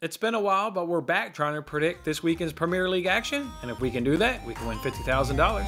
It's been a while, but we're back trying to predict this weekend's Premier League action. And if we can do that, we can win $50,000.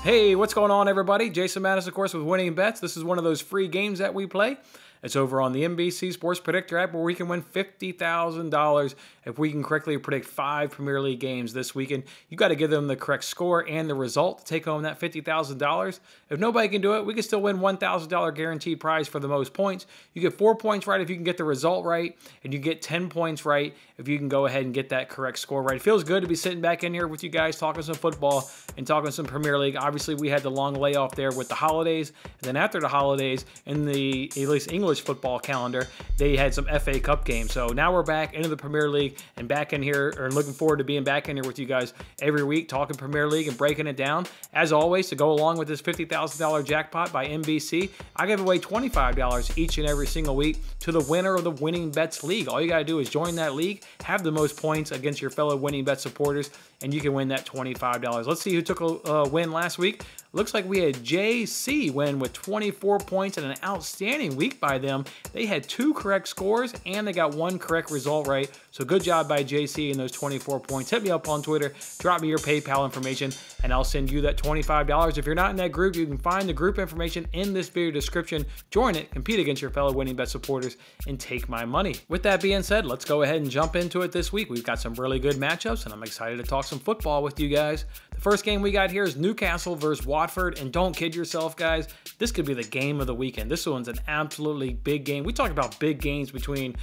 Hey, what's going on, everybody? Jason Mattis, of course, with Winning Bets. This is one of those free games that we play. It's over on the NBC Sports Predictor app where we can win $50,000 if we can correctly predict 5 Premier League games this weekend. You got to give them the correct score and the result to take home that $50,000. If nobody can do it, we can still win $1,000 guaranteed prize for the most points. You get 4 points right if you can get the result right, and you get 10 points right if you can go ahead and get that correct score right. It feels good to be sitting back in here with you guys talking some football and talking some Premier League. Obviously, we had the long layoff there with the holidays, and then after the holidays, in the at least English football calendar, they had some FA Cup games. So now we're back into the Premier League and back in here, or looking forward to being back in here with you guys every week, talking Premier League and breaking it down. As always, to go along with this $50,000 jackpot by NBC, I give away $25 each and every single week to the winner of the Winning Bets League. All you got to do is join that league, have the most points against your fellow Winning Bet supporters, and you can win that $25. Let's see who took a win last week. Looks like we had JC win with 24 points and an outstanding week by them. They had 2 correct scores and they got 1 correct result right. So good job by JC in those 24 points. Hit me up on Twitter, drop me your PayPal information, and I'll send you that $25. If you're not in that group, you can find the group information in this video description. Join it, compete against your fellow Winning Bet supporters, and take my money. With that being said, let's go ahead and jump into it this week. We've got some really good matchups, and I'm excited to talk some football with you guys. The first game we got here is Newcastle versus Watford, and don't kid yourself, guys. This could be the game of the weekend. This one's an absolutely big game. We talk about big games between,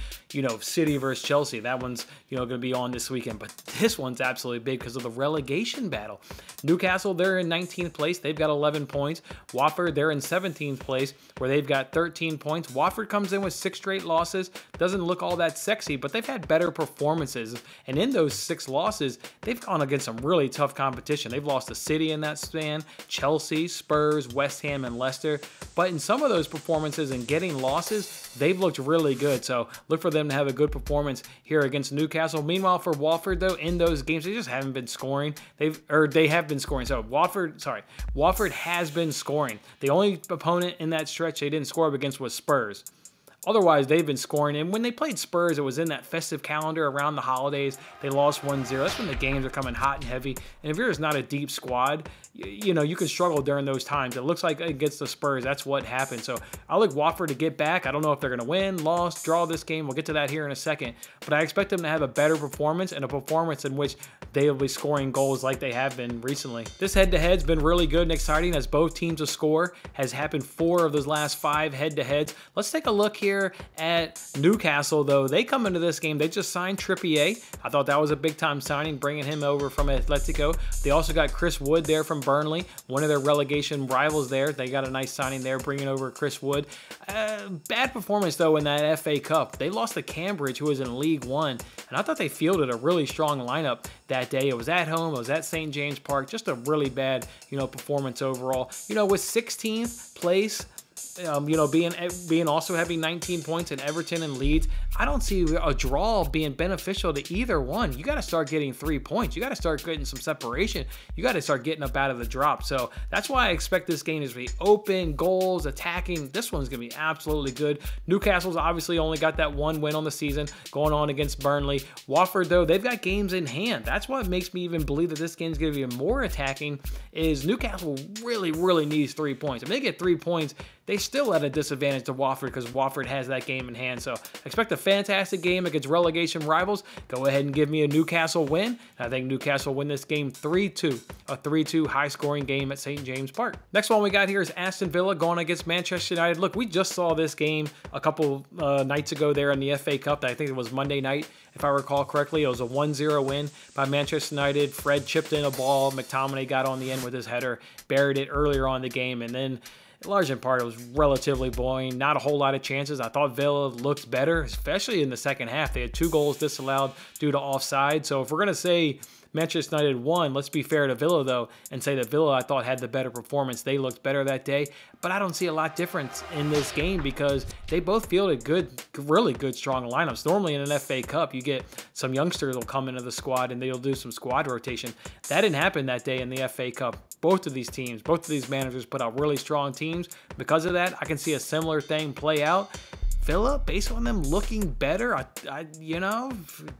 City versus Chelsea. That one's, going to be on this weekend, but this one's absolutely big because of the relegation battle. Newcastle, they're in 19th place. They've got 11 points. Watford, they're in 17th place where they've got 13 points. Watford comes in with 6 straight losses. Doesn't look all that sexy, but they've had better performances. And in those 6 losses, they've gone against some really tough competition. They've lost to City in that span, Chelsea, Spurs, West Ham, and Leicester. But in some of those performances and getting losses, they've looked really good. So look for them to have a good performance here against Newcastle. Meanwhile, for Watford, though, in those games, they just haven't been scoring. They have been scoring. So Watford has been scoring. The only opponent in that stretch they didn't score up against was Spurs. Otherwise, they've been scoring. And when they played Spurs, it was in that festive calendar around the holidays. They lost 1-0. That's when the games are coming hot and heavy. And if you're just not a deep squad, you can struggle during those times. It looks like against the Spurs, that's what happened. So I look Watford to get back. I don't know if they're going to win, lost, draw this game. We'll get to that here in a second. But I expect them to have a better performance and a performance in which they'll be scoring goals like they have been recently. This head-to-head's been really good and exciting as both teams to score. Has happened 4 of those last 5 head-to-heads. Let's take a look here at Newcastle, though. They come into this game, they just signed Trippier. I thought that was a big-time signing, bringing him over from Atletico. They also got Chris Wood there from Burnley, one of their relegation rivals there. They got a nice signing there, bringing over Chris Wood. Bad performance, though, in that FA Cup. They lost to Cambridge, who was in League One, and I thought they fielded a really strong lineup that day. It was at home, it was at St. James Park. Just a really bad, performance overall. With 16th place, being also having 19 points in Everton and Leeds, I don't see a draw being beneficial to either one. You got to start getting 3 points. You got to start getting some separation. You got to start getting up out of the drop. So that's why I expect this game to be open, goals, attacking. This one's going to be absolutely good. Newcastle's obviously only got that 1 win on the season going on against Burnley. Watford, though, they've got games in hand. That's what makes me even believe that this game's going to be more attacking, is Newcastle really, really needs 3 points. If they get 3 points, they still at a disadvantage to Watford because Watford has that game in hand. So expect a fantastic game against relegation rivals. Go ahead and give me a Newcastle win. I think Newcastle win this game 3-2. A 3-2 high-scoring game at St. James Park. Next one we got here is Aston Villa going against Manchester United. Look, we just saw this game a couple nights ago there in the FA Cup. I think it was Monday night, if I recall correctly. It was a 1-0 win by Manchester United. Fred chipped in a ball. McTominay got on the end with his header, buried it earlier on in the game, and then large in part, it was relatively boring. Not a whole lot of chances. I thought Villa looked better, especially in the second half. They had 2 goals disallowed due to offside. So if we're going to say Manchester United won. Let's be fair to Villa, though, and say that Villa, I thought, had the better performance. They looked better that day, but I don't see a lot difference in this game because they both fielded good, really good, strong lineups. Normally in an FA Cup, you get some youngsters will come into the squad and they'll do some squad rotation. That didn't happen that day in the FA Cup. Both of these teams, both of these managers put out really strong teams. Because of that, I can see a similar thing play out. Villa, based on them looking better, I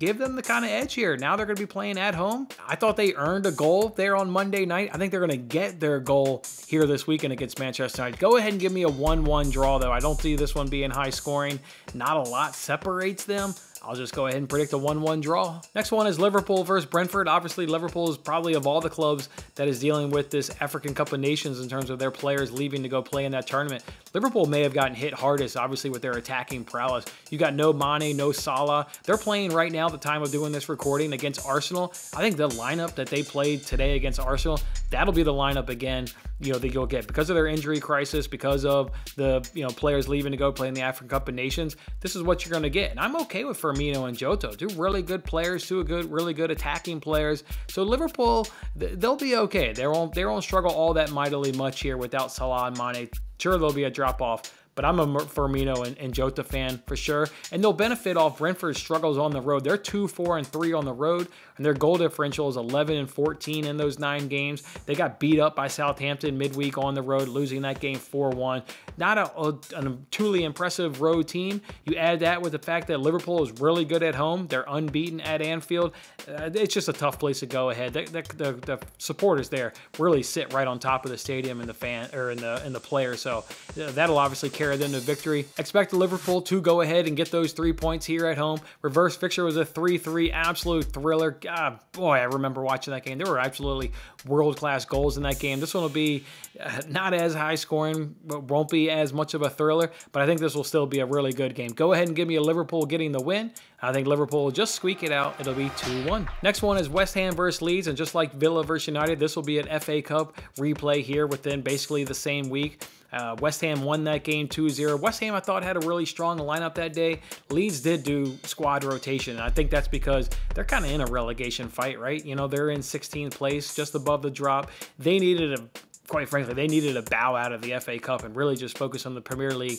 give them the kind of edge here. Now they're going to be playing at home. I thought they earned a goal there on Monday night. I think they're going to get their goal here this weekend against Manchester United. Go ahead and give me a 1-1 draw, though. I don't see this one being high scoring. Not a lot separates them. I'll just go ahead and predict a 1-1 draw. Next one is Liverpool versus Brentford. Obviously, Liverpool is probably of all the clubs that is dealing with this African Cup of Nations in terms of their players leaving to go play in that tournament. Liverpool may have gotten hit hardest, obviously, with their attacking prowess. You got no Mane, no Salah. They're playing right now at the time of doing this recording against Arsenal. I think the lineup that they played today against Arsenal, that'll be the lineup again, that you'll get because of their injury crisis, because of the players leaving to go play in the African Cup of Nations. This is what you're going to get, and I'm okay with Firmino and Jota, two really good players, really good attacking players. So Liverpool, they'll be okay. They won't struggle all that mightily much here without Salah and Mane. Sure, there'll be a drop off, but I'm a Firmino and Jota fan for sure. And they'll benefit off Brentford's struggles on the road. They're 2-4-3 on the road, and their goal differential is 11-14 in those 9 games. They got beat up by Southampton midweek on the road, losing that game 4-1. Not a truly impressive road team. You add that with the fact that Liverpool is really good at home. They're unbeaten at Anfield. It's just a tough place to go ahead. The supporters there really sit right on top of the stadium and the fan or in the players. So that'll obviously carry them to victory. Expect Liverpool to go ahead and get those 3 points here at home. Reverse fixture was a 3-3 absolute thriller. God, boy, I remember watching that game. There were absolutely world-class goals in that game. This one will be not as high scoring, but won't be as much of a thriller, but I think this will still be a really good game. Go ahead and give me a Liverpool getting the win. I think Liverpool will just squeak it out. It'll be 2-1. Next one is West Ham versus Leeds, and just like Villa versus United, this will be an FA Cup replay here within basically the same week. West Ham won that game 2-0. West Ham, I thought, had a really strong lineup that day. Leeds did do squad rotation, and I think that's because they're kind of in a relegation fight, right? They're in 16th place, just above the drop. Quite frankly, they needed to bow out of the FA Cup and really just focus on the Premier League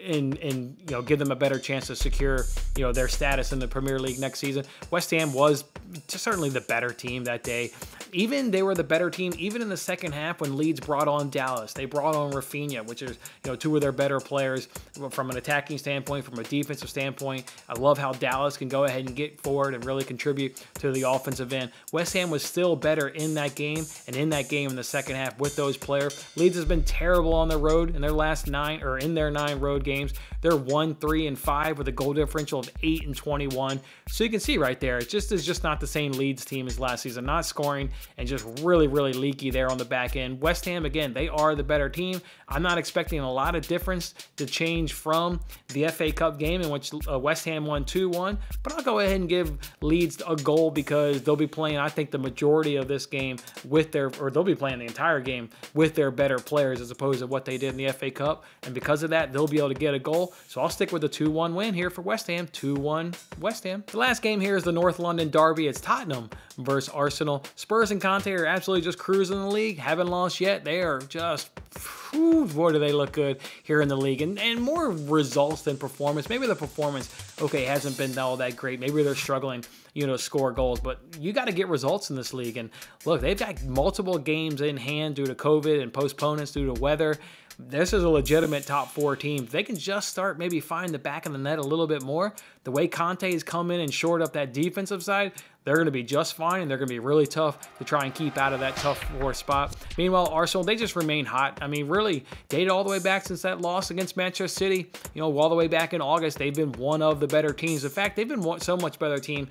and give them a better chance to secure their status in the Premier League next season. West Ham was certainly the better team that day. They were the better team even in the second half when Leeds brought on Dallas. They brought on Rafinha, which is two of their better players from an attacking standpoint, from a defensive standpoint. I love how Dallas can go ahead and get forward and really contribute to the offensive end. West Ham was still better in that game and in the second half with those players. Leeds has been terrible on the road in their last 9 road games. They're 1-3-5 with a goal differential of 8-21. So you can see right there, it's just not the same Leeds team as last season. Not scoring and just really, really leaky there on the back end. West Ham, again, they are the better team. I'm not expecting a lot of difference to change from the FA Cup game in which West Ham won 2-1, but I'll go ahead and give Leeds a goal because they'll be playing, I think, the majority of this game they'll be playing the entire game with their better players as opposed to what they did in the FA Cup, and because of that, they'll be able to get a goal. So I'll stick with the 2-1 win here for West Ham. 2-1 West Ham. The last game here is the North London derby. It's Tottenham versus Arsenal. Spurs and Conte are absolutely just cruising the league. Haven't lost yet. They are just, boy, do they look good here in the league. And more results than performance. Maybe the performance, hasn't been all that great. Maybe they're struggling, to score goals. But you got to get results in this league. And look, they've got multiple games in hand due to COVID and postponements due to weather. This is a legitimate top 4 team. If they can just start maybe find the back of the net a little bit more, the way Conte has come in and shored up that defensive side, they're going to be just fine, and they're going to be really tough to try and keep out of that tough 4 spot. Meanwhile, Arsenal, they just remain hot. I mean, really, dated all the way back since that loss against Manchester City. All the way back in August, they've been one of the better teams. In fact, they've been so much better team.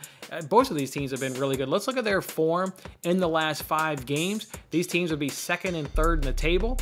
Both of these teams have been really good. Let's look at their form in the last 5 games. These teams would be 2nd and 3rd in the table.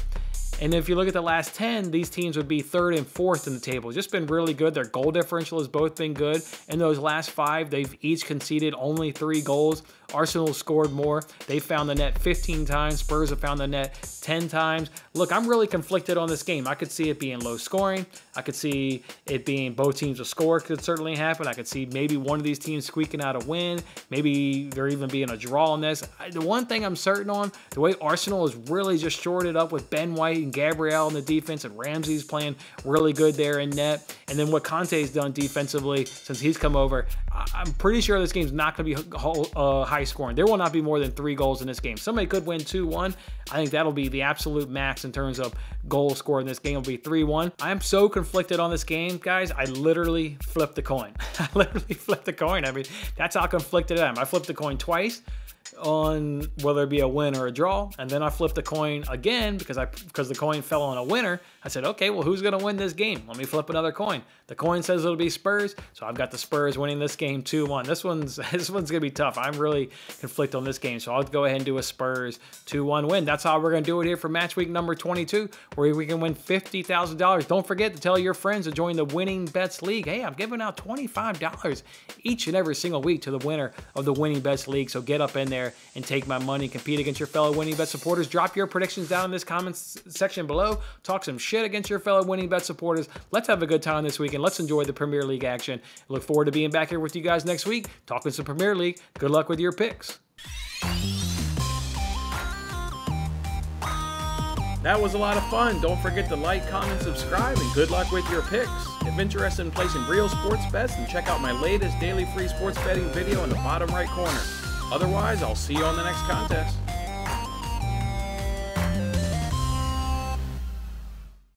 And if you look at the last 10, these teams would be 3rd and 4th in the table. Just been really good. Their goal differential has both been good. In those last 5, they've each conceded only 3 goals. Arsenal scored more. They found the net 15 times. Spurs have found the net 10 times. Look, I'm really conflicted on this game. I could see it being low scoring. I could see it being both teams to score could certainly happen. I could see maybe one of these teams squeaking out a win. Maybe there even being a draw on this. The one thing I'm certain on, the way Arsenal is really just shorted up with Ben White and Gabriel in the defense, and Ramsey's playing really good there in net. And then what Conte's done defensively since he's come over, I'm pretty sure this game's not going to be high scoring. There will not be more than 3 goals in this game. Somebody could win 2-1. I think that'll be the absolute max in terms of goal score in this game. Will be 3-1. I'm so conflicted on this game, guys. I literally flipped the coin. I literally flipped the coin. I mean, that's how conflicted I am. I flipped the coin twice on whether it be a win or a draw, and then I flipped the coin again because the coin fell on a winner. I said, okay, well, who's going to win this game? Let me flip another coin. The coin says it'll be Spurs, so I've got the Spurs winning this game 2-1. This one's going to be tough. I'm really conflicted on this game, so I'll go ahead and do a Spurs 2-1 win. That's how we're going to do it here for match week number 22, where we can win $50,000. Don't forget to tell your friends to join the Winning Bets League. Hey, I'm giving out $25 each and every single week to the winner of the Winning Bets League, so get up in there and take my money, compete against your fellow Winning Bet supporters. Drop your predictions down in this comments section below. Talk some shit against your fellow Winning Bet supporters. Let's have a good time this weekend. Let's enjoy the Premier League action. Look forward to being back here with you guys next week, talking some Premier League. Good luck with your picks. That was a lot of fun. Don't forget to like, comment, subscribe, and good luck with your picks. If interested in placing real sports bets, then check out my latest daily free sports betting video in the bottom right corner. Otherwise, I'll see you on the next contest.